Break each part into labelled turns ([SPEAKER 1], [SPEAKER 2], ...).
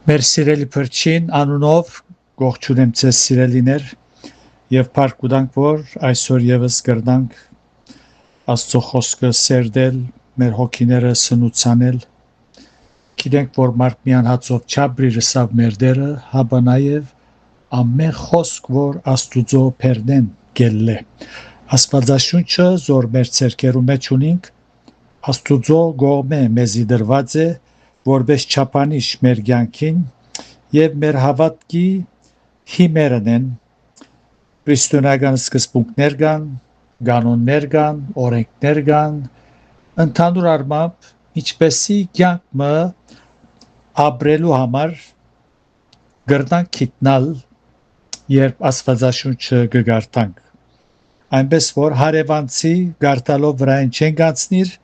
[SPEAKER 1] Մեր սիրելի փրկին անունով ողջունեմ ձեզ սիրելիներ եւ փառք ունենք որ այսօր եւս կրնանք Աստծո խոսքը սերդել մեր հոգիները սնուցանել գիտենք որ մարդ միան հացով չաբրի սավ մեր դերը հաբա նաեւ ամեն խոսք որ Աստուծո փերնեն գելլե Աստվածաշունչը զոր մեր ցերկերու մեջ ունենք Աստուծո գողմե մեզի դրված է որպես չափանիշ մեր կյանքին եւ մեր հավատքի հիմերն են քրիստոնեական սկզբունքներ կան, կանոններ կան, օրենքներ կան, ընդհանուր առմամբ ինչպեսի կյանքը ապրելու համար գրնանք գիտնալ երբ Աստվածաշունչը կգարտանք այնպես որ հարևանցի գարտալով վրային չեն գացնիր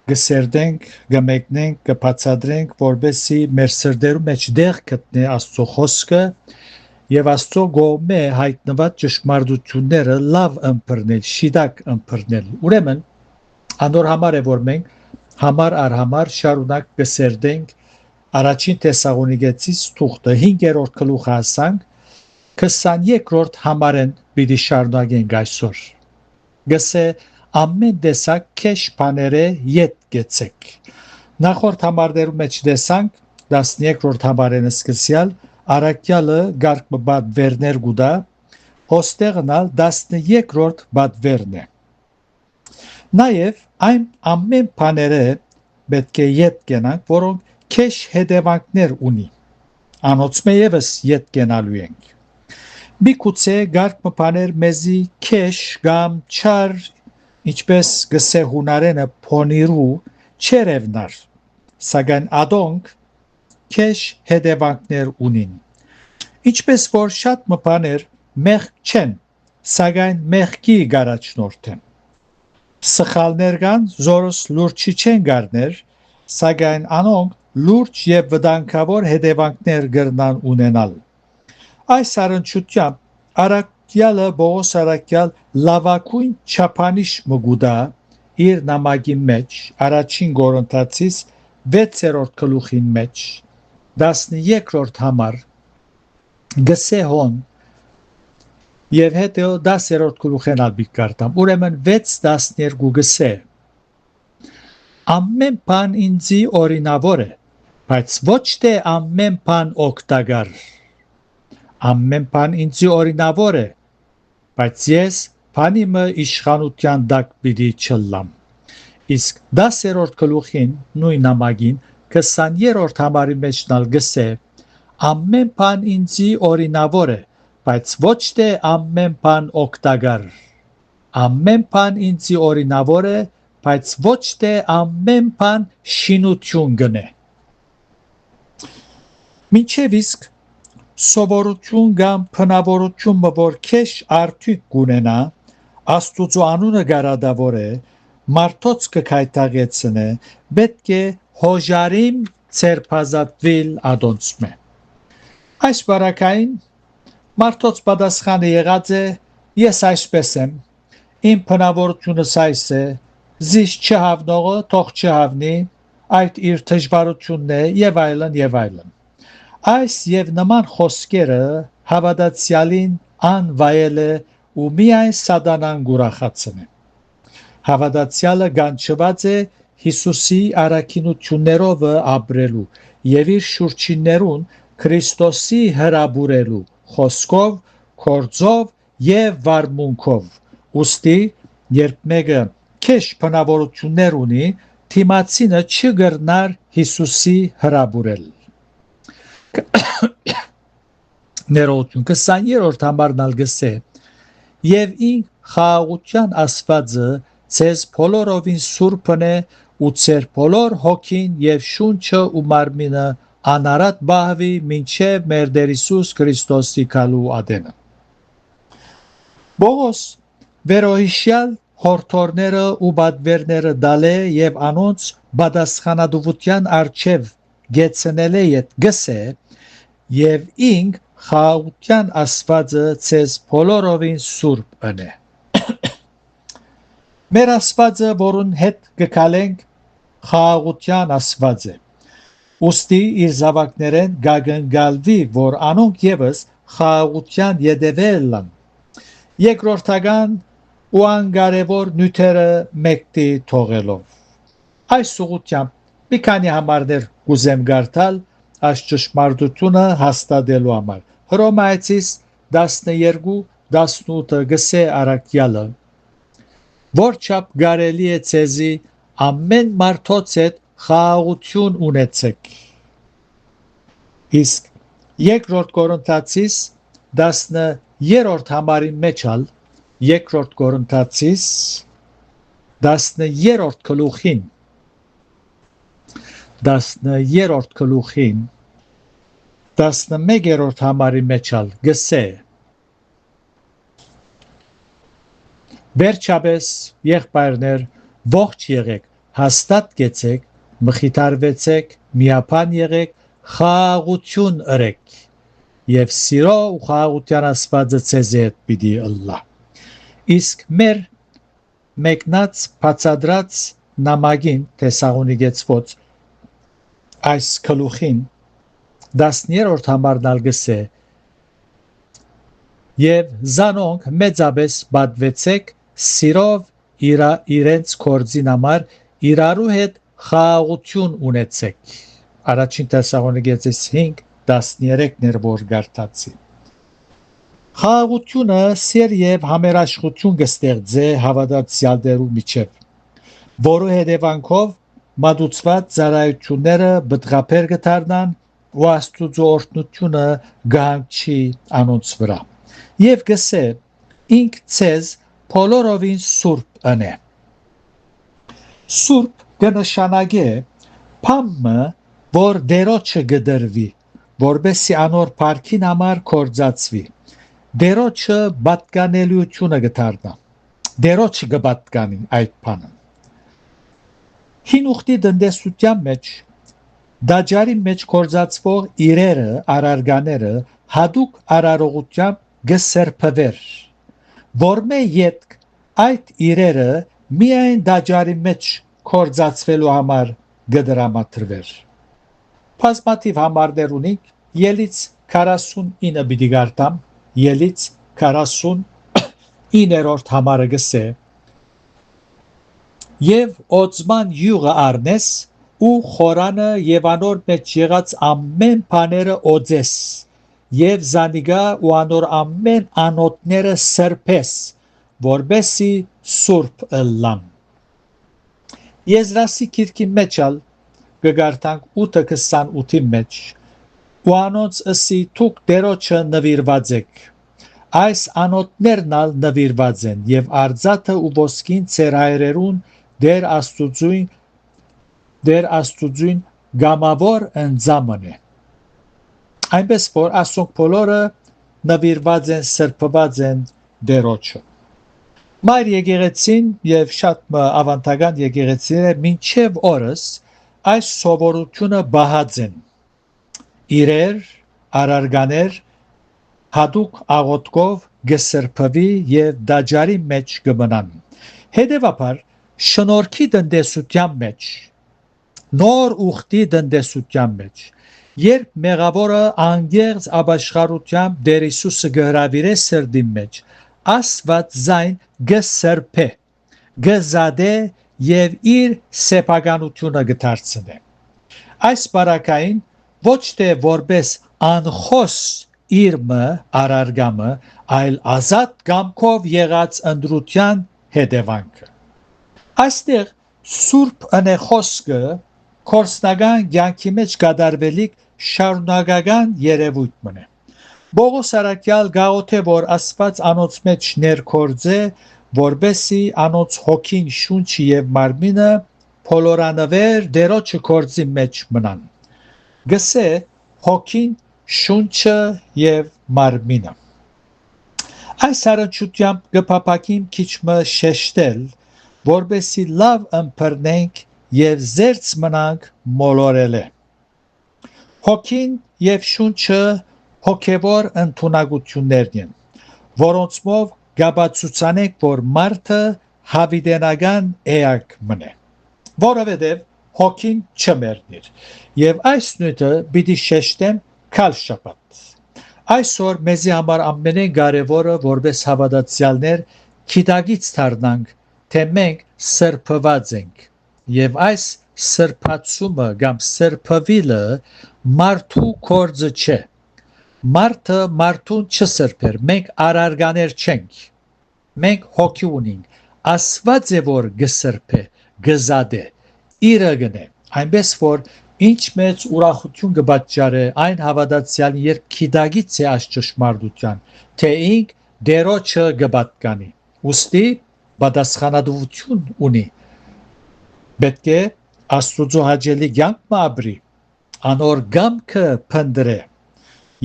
[SPEAKER 1] գսերդենք, գմեկնենք, կբացատրենք, որբեսի մեր սրդերու մեջ դեղ գտնի Աստծո խոսքը եւ Աստծո գոմե հայտնված ճշմարտությունները լավ ըմբռնել, շիդակ ըմբռնել։ Ուրեմն անոր համար է որ մենք համար առ համար շարունակ գսերդենք առաջին Թեսաղոնիկեցիս թուղթը 5-րդ գլուխ հասանք 22-րդ համարեն պիտի շարունակենք այսօր։ Գսե ամեն տեսակ քեշ բաները յետ գեցեք։ Նախորդ համարներու մեջ տեսանք 13-րդ համարեն սկսյալ Արաքյալը գարկը բադվերներ գուդա, հոստեղնալ 13-րդ բադվերն է։ Նաև այն ամեն բաները պետք է յետ գնանք, որոնք քեշ հետևանքներ ունի։ Անոցմե եւս յետ գնալու ենք։ Միգուցե գարկը բաներ մեզի քեշ կամ չար ինչպես գսե հունարենը փոնիրու չերևնար, սակայն ադոնք քեշ հետևանքներ ունին։ Ինչպես որ շատ մբաներ մեղք չեն, սակայն մեղքի գարաչնորդ են։ Սխալներ կան, զորս լուրջի չեն գարներ, սակայն անոնք լուրջ եւ վտանգավոր հետևանքներ կրնան ունենալ։ Այս առնչությամբ Արաքյալը Բողոս Արաքյալ լավակույն չափանիշ մգուդա իր նամակի մեջ առաջին Կորինթացիս 6-րդ գլուխին մեջ 13-րդ համար գսե հոն եւ հետո 10-րդ գլուխեն ալբիկ կարտամ ուրեմն 6:12 գսե ամեն բան ինձի օրինավոր է բայց ոչ թե ամեն բան օգտակար ամեն բան ինձի օրինավոր է բայց ես բանիմը իշխանության դակ պիտի չլամ իսկ 10-րդ գլուխին նույն նամակին 20-րդ համարի մեջնալ գսե ամեն բան ինձի օրինավոր է բայց ոչ թե ամեն բան օգտակար ամեն բան ինձի օրինավոր է բայց ոչ թե ամեն բան շինություն գնե մինչև իսկ սովորություն կամ փնավորություն որ քեշ արդյունք կունենա Աստուծո անունը գարադավոր է մարդոց կքայթագեցնե պետք է հոժարիմ ցերփազատվիլ ադոնցմե այս բարակային մարդոց պատասխանը եղած է ես այսպես եմ իմ փնավորությունս այս է զիս չհավնողը թող չհավնի այդ իր դժվարությունն է եւ այլն այս եւ նման խոսքերը հավատացյալին անվայել է ու միայն սատանան գուրախացն է հավատացյալը գանչված է Հիսուսի առաքինություններով ապրելու եւ իր շուրջիններուն Քրիստոսի հրաբուրելու խոսքով, գործով եւ վարմունքով ուստի երբ մեկը քեշ բնավորություններ ունի թիմացինը չգրնար Հիսուսի հրաբուրել Ներողություն 20-րդ համարն ալգսե եւ ինք խաղաղության Աստվածը ցեզ բոլորովին սուրբն է ու ցեր բոլոր հոգին եւ շունչը ու մարմինը անարատ բահվի մինչև մեր Տեր Հիսուս Քրիստոսի գալու ադենը Բողոս վերոհիշյալ հորթորները ու բադվերները դալե եւ անոնց բադասխանադուվության արչեւ գեցնել է իդ գսե եւ ինք խաղաղության Աստվածը ցեզ բոլորովին սուրբ ընե Մեր Աստվածը որուն հետ գկալենք խաղաղության Աստված է ուստի իր զավակներեն գագնգալվի, որ անոնք եւս խաղաղության յետևելն երկրորդական ու անկարևոր նյութերը մեկտի թողելով։ Այս ուղղությամբ մի քանի համարներ կուզեմ գարտալ այս ճշմարտությունը հաստատելու համար։ Հռոմայացիս 12:18 գսե արաքյալը, որ չափ կարելի է ցեզի ամեն մարդոց հետ խաղաղություն ունեցեք։ Իսկ երկրորդ Կորինթացիս 10-րդ համարի մեջալ երկրորդ Կորինթացիս 10-րդ գլուխին 11-րդ համարի մեջալ գսե Վերջապես եղբայրներ ողջ եղեք, հաստատ կեցեք, մխիթարվեցեք, միապան եղեք, խաղաղություն ըրեք եւ սիրո ու խաղաղության Աստվածը ցեզ հետ պիտի ըլլա։ Իսկ մեր մեկնած բացադրած նամակին Թեսաղոնիկեցված այս գլուխին 10-րդ համարն ալգսե եւ զանոնք մեծապես բադվեցեք սիրով իրենց կորձին համար իրարու հետ խաղաղություն ունեցեք։ Առաջին Թեսաղոնիկեցիս 5:13-ներ որ գարտացի։ Խաղաղությունը սեր եւ համերաշխություն կստեղծե հավատացյալներու միջև, որու հետևանքով մատուցված ծառայությունները բդղափեր կդառնան ու Աստուծո օրհնությունը գանչի անոնց վրա։ Եվ գսե ինք ցեզ բոլորովին սուրբ ընե։ Սուրբ կնշանակե փամը, որ դերոջը գդրվի, որբեսի անոր парքին համար կորձացվի։ Դերոջը պատկանելիությունը գդառնա։ Դերոջը կպատկանի այդ բանը։ Հին ուխտի դնդեսության մեջ դաջարի մեջ կորձացվող իրերը, արարկաները հadouk արարողությամբ գսերփվեր, որմե յետք այդ իրերը միայն դաջարի մեջ կորձացվելու համար գդրամատրվեր։ Բազմաթիվ համարներ ունենք, ելից 49 պիտի գարտամ, ելից 49-րդ համարը գսե եւ օծման յուղը առնես ու խորանը եւ անոր մեջ եղած ամեն բաները օծես եւ զանիգա ու անոր ամեն անոթները սրբես, որբեսի սուրբ ըլլան։ Եզրասի գիրքի մեջալ կգարտանք 8:28-ի մեջ ու անոնց ըսի թուք դերոջը նվիրված եք։ Այս անոթներն ալ նվիրված են եւ արձաթը ու ոսկին ծեր հայրերուն դեր աստուծույն գամավոր ընձամն է։ Այնպես որ ասոնք բոլորը նվիրված են, սրբված են դերոջը։ Մայր եկեղեցին եւ շատ ավանդական եկեղեցիները մինչեւ օրս այս սովորությունը բահած են։ Իրեր, արարկաներ հadouk աղոթքով գսրբվի եւ դաջարի մեջ կմնան։ Հետևաբար շնորհքի տնտեսության մեջ, նոր ուխտի տնտեսության մեջ, երբ մեղավորը անգերց ապաշխարությամբ Տեր Հիսուսը գհրավիրե սրդի մեջ, Աստված զայն գսրբե, գզադե եւ իր սեփականությունը գդարձնե։ Այս բարակային ոչ թե որպես անխոս իրմը արարգամը, այլ ազատ կամքով եղած ընդրության հետևանքը։ Այստեղ սուրբ ընեխոսքը կորսնական կյանքի մեջ կատարվելիք շարունակական երևույթ մնե։ Բողոս արաքյալ գաղութե, որ Աստված անոց մեջ ներքործե, որբեսի անոց հոգին, շունչի եւ մարմինը փոլորանվեր դերոջը կործի մեջ մնան։ Գսե հոգին, շունչը եւ մարմինը։ Այս առնչությամբ կփապակիմ քիչմը շեշտել, որբեսի լավ ըմբռնենք եւ զերծ մնանք մոլորելը։ Հոգին եւ շունչը հոգեվոր ընդունակություններն են, որոնցով կապացուցանենք, որ մարդը հավիտենական էակ մնե։ Որովհետեւ հոգին չմեռնիր։ Եվ այս նույնը պիտի շեշտեմ քալ շաբաթ։ Այսօր մեզի համար ամենեն կարևորը որպես հավատացյալներ գիտակից դառնանք, թե մենք սրբված ենք։ Եվ այս սրբացումը կամ սրբվիլը մարդու կորձը չէ։ Մարդը մարդուն չսրբեր, մենք արարկաներ չենք։ Մենք հոգի ունենք։ Աստված է որ գսրբե, գզադե, իրը գնե։ Այնպես որ ինչ մեծ ուրախություն կպատճառե այն հավատացյալին, երբ գիտակից է այս ճշմարտության, թե ինք դերոջը կպատկանի։ Ուստի պատասխանատվություն ունի։ Պետք է Աստծո հաճելի կյանք ապրի, անոր կամքը փնտրե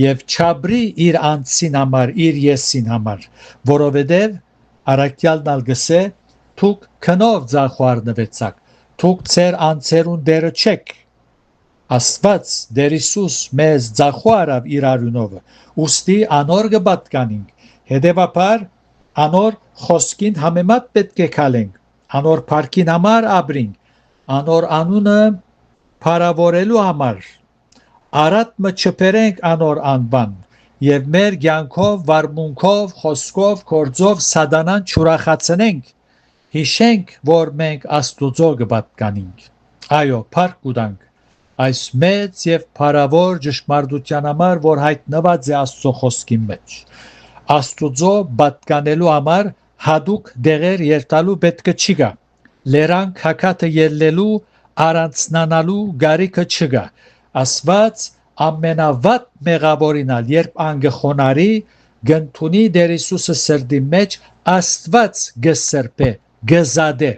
[SPEAKER 1] եւ չաբրի իր անձին համար, իր եսին համար, որովհետեւ Արաքյալն ալգսե թուք քնով ձախարնվեցաք, թուք ծեր անձերուն դերը չեք։ Աստված դեր Հիսուս մեզ ձախարավ իր արյունով, ուստի անոր կպատկանինք, հետևաբար անոր խոսքին համեմատ պետք է քալենք, անոր փառքին համար ապրինք, անոր անունը փառավորելու համար, արատ մը չփերենք անոր անբան, եւ մեր կյանքով, վարմունքով, խոսքով, գործով սատանան չուրախացնենք, հիշենք, որ մենք Աստուծո կպատկանինք։ Այո, փառք կուտանք այս մեծ եւ փառավոր ճշմարտության համար, որ հայտնված է Աստծո խոսքի մեջ։ Աստուծո պատկանելու համար հadouk դեղեր երթալու պետք չի գա։ Լերան քակաթը ելնելու առանցնանալու գարիքը չկա։ Աստված ամենավատ մեղավորինալ, երբ անգխոնարի գնթունի Տեր Հիսուսը սրդի մեջ Աստված գսրբե, գզադե,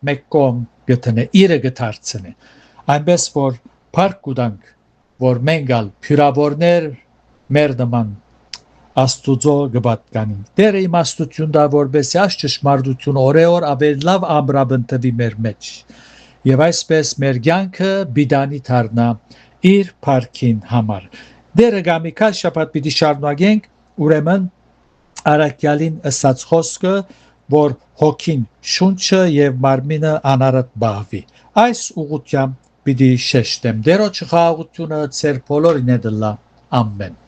[SPEAKER 1] մեկ կողմ գտնե, իրը գթարցնե։ Այնպես որ փառք կուտանք, որ մենք ալ փյուրավորներ մեր նման Աստուծո գպատկանինք։ Տերը իմաստություն դա որպես այս ճշմարտություն օրեօր ավելի լավ ամրապնդվի մեր մեջ։ Եվ այսպես մեր կյանքը բիդանի դառնա իր փառքին համար։ Դերը գամիկալ շաբաթ պիտի շարունակենք, ուրեմն Արաքյալին ըսած խոսքը, որ հոգին շունչը եւ մարմինը անարատ բահվի։ Այս ուղղությամբ պիտի շեշտեմ։ Դերոջ խաղաղությունը ծեր բոլորին է դլա։ Ամեն։